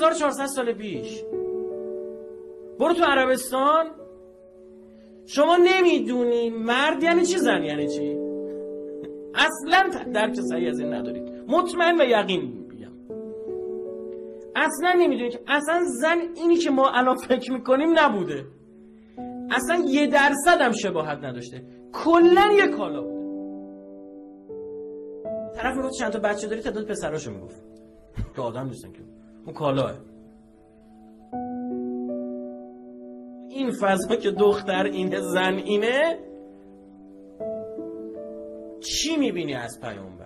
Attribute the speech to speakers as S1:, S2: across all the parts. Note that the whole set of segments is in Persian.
S1: 1400 سال پیش. برو تو عربستان، شما نمیدونی مرد یعنی چی، زن یعنی چی. اصلا درک صحیح از این ندارید. مطمئن و یقین میگم اصلا نمیدونید که اصلا زن اینی که ما الان فکر میکنیم نبوده. اصلا 1% هم شباهت نداشته. کلن یه کالا بوده. طرف میگفت چند تا بچه داری، تعداد پسراشو میگفت که آدم نیستن که اون کالاه. این فضا که دختر اینه زن اینه، چی میبینی از پیامبر؟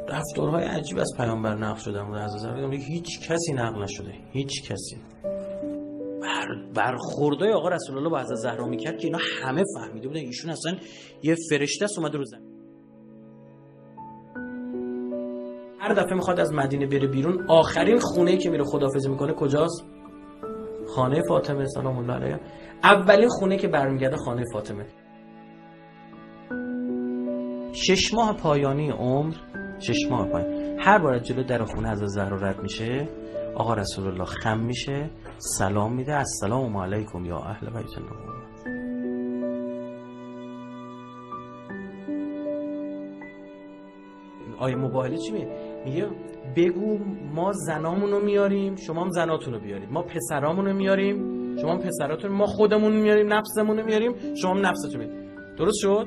S1: رفتارهای عجیب از پیامبر نقل شده مورد حضرت هیچ کسی نقل نشده. هیچ کسی. برخوردهای آقا رسول الله با حضرت زهرا میکرد که اینا همه فهمیده بودن ایشون اصلا یه فرشته است اومده رو زمین. هر دفعه میخواد از مدینه بره بیرون، آخرین خونه‌ای که میره خداحافظی میکنه کجاست؟ خانه فاطمه سلام الله علیها. اولین خونه که برمیگرده خانه فاطمه. 6 ماه پایانی عمر، 6 ماه پایانی، هر بار جلو در خونه از زهرا رد میشه، آقا رسول الله خم میشه، سلام میده، السلام علیکم یا اهل بیت النبوة. آیه مباهله چی میگه؟ بگو ما زنامونو میاریم، شما هم زناتونو بیارید، ما پسرامونو میاریم، شما هم پسراتون، ما خودمونو میاریم، نفسمونو میاریم، شما هم نفستون میارید. درست شد؟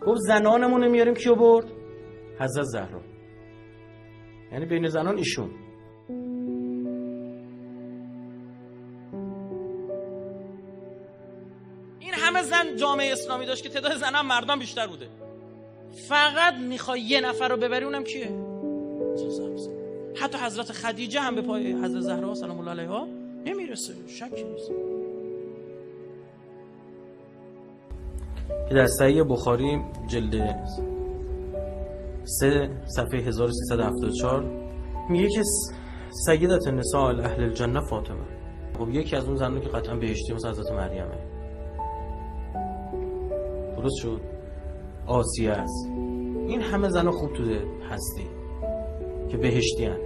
S1: گفت زنانمونو میاریم. کیو برد؟ حضرت زهرا. یعنی بین زنان ایشون. این همه زن جامعه اسلامی داشت که تعداد زنان مردان بیشتر بوده. فقط میخوای یه نفر رو ببری، اونم کیه؟ حتی حضرت خدیجه هم به پای حضرت زهرا سلام الله علیها نمیرسه، شکی نیست. در صحیح بخاری جلد 3 صفحه 1374 میگه که سیدت النساء اهل الجنه فاطمه. خب یکی از اون زنان که قطعا بهشتی مثل حضرت مریمه. درست شد؟ آسیه است. این همه زن خوب تو هستی که بهشتی هن.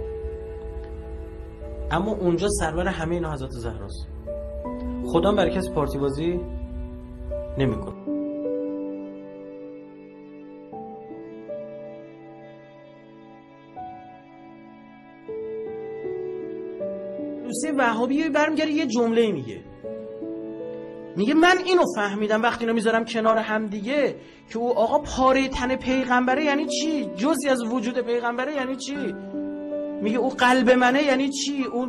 S1: اما اونجا سرور همه اینا حضرت زهراست. خدا برای کسی پارتی بازی نمیکنه. دوستی وهابی برمیگره یه جمله میگه من اینو فهمیدم وقتی اینو میذارم کنار هم دیگه که او آقا پاره تن پیغمبره یعنی چی؟ جزئی از وجود پیغمبره یعنی چی؟ میگه او قلب منه یعنی چی؟ او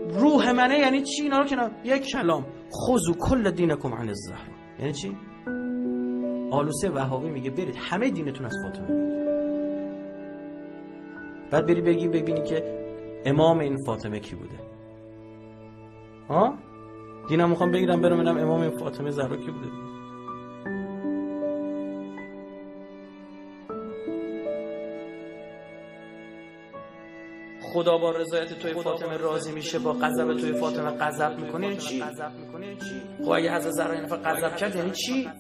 S1: روح منه یعنی چی؟ اینا رو کنار یک کلام خذوا کل دینکم عن الزهرا یعنی چی؟ آلوسه وهابی میگه برید همه دینتون از فاطمه بگیرید. بعد بری ببینی که امام این فاطمه کی بوده. ها؟ دینم میخوام بگیرم برم ببینم امام این فاطمه زهرا کی بوده. خدا با رضایت توی فاطمه راضی میشه، با غضب توی فاطمه غضب میکنه. یعنی چی؟ خب اگه حضرت زهرا این نفر غضب کرد یعنی چی؟